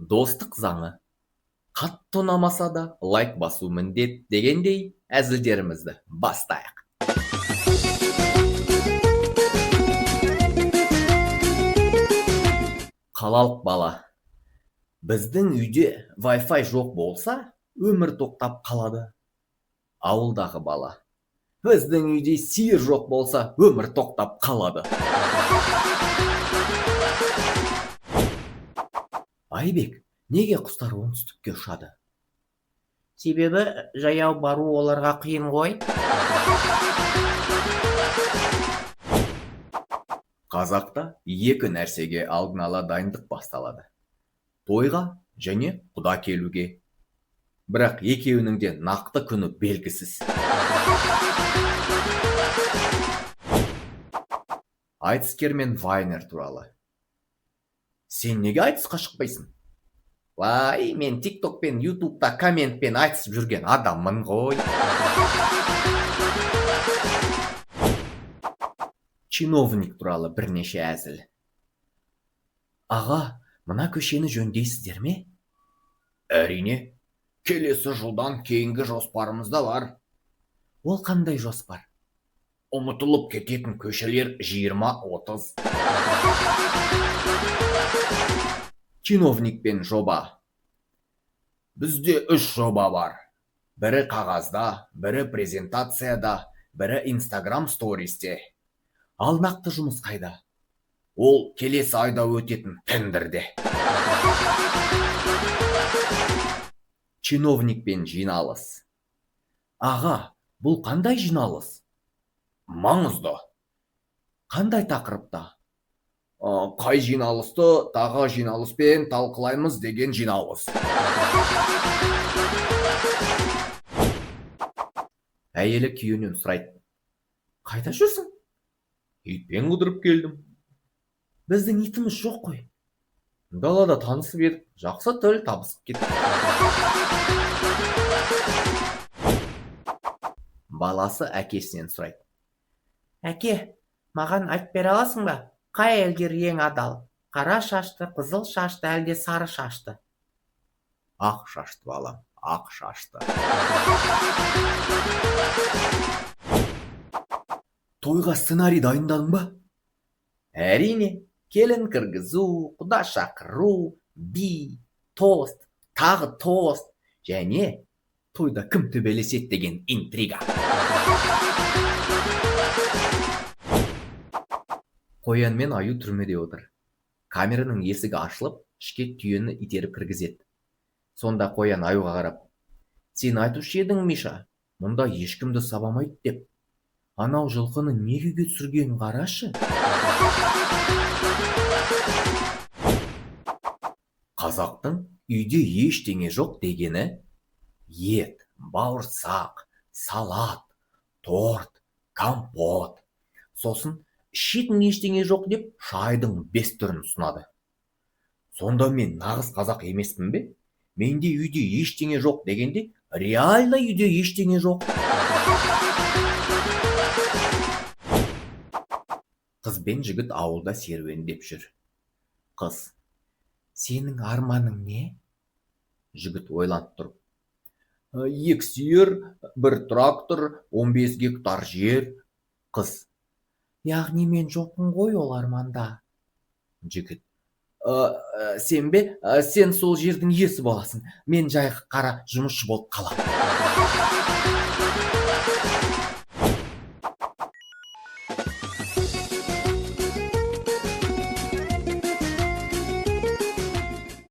Достық заңы. Қатты ұнамаса да лайк басу міндет дегендей әзілдерімізді бастайық. Қалалық бала. Біздің үйде Wi-Fi жоқ болса, өмір тоқтап қалады. Ауылдағы бала. Біздің үйде сиыр жоқ болса, өмір тоқтап қалады. Айбек, неге құстар оңтүстікке ұшады? Себебі жаяу бару оларға қиын ғой. Қазақта екі нәрсеге алдын ала дайындық басталады. Тойға және құда келуге. Бірақ екеуінің де нақты күні белгісіз. Айтыскер мен Вайнер туралы. Сен неге айтысқа шықпайсың? Вай, мен TikTok пен YouTube'да комментпен айтысып жүрген адаммын ғой. Чиновник туралы бірнеше әзіл. Аға, мына көшені жөндейсіздер ме? Әрине, келесі жылдан кейінгі жоспарымыз да бар. Ол қандай жоспар? Ұмытылып кететін көшелер 20-30. Чиновник пен жоба. Бізде 3 жоба бар. Бірі қағазда, бірі презентацияда, бірі Instagram стористе. Ал нақты жұмыс қайда? Ол келесі айда өтетін тендерде. Чиновник пен жиналыс. Аға, бұл қандай жиналыс? Маңызды. Қандай тақырыпта? Қай жиналысты тағы жиналыспен талқылаймыз деген жиналыс. Әйелі күйеуінен сұрайды. Қайда жүрсің? Итпен қыдырып келдім. Біздің итіміз жоқ қой. Далада танысып едік, жақсы тіл табысып кетті. Баласы әкесінен сұрайды. Әке, маған айтып бере аласың ба? Қай әйелдер ең адал? Қара шашты, қызыл шашты, әлде сары шашты? Ақ шашты балам, ақ шашты. Тойға сценарий дайындадың ба? Әрине, келін кіргізу, құда шақыру, би, тост, тағы тост, және тойда кім төбелеседі деген интрига. Қоян мен аю түрмеде отыр. Камераның есігі ашылып, ішке түйені итеріп кіргізеді. Сонда қоян аюға қарап. Сен айтушы едің, Миша, мұнда ешкімді сабамайды деп. Анау жылқыны не күйге түсіргенін қарашы. Қазақтың үйде ештеңе жоқ дегені ет, бауырсақ, салат, торт, компот. Сосын ішетін ештеңе жоқ деп шайдың 5 түрін ұсынады. Сонда мен нағыз қазақ емеспін бе? Менде үйде ештеңе жоқ дегенде, реально үйде ештеңе жоқ. Қыз бен жігіт ауылда серуендеп жүр. Қыз, сенің арманың не? Жігіт ойланып тұрып. 2 сиыр, 1 трактор, 15 гектар жер. Қыз, Яғни мен жоқпын ғой ол арманда. Жігіт, сен бе? Сен сол жердің иесі боласың. Мен жай қара жұмысшы болып қалам.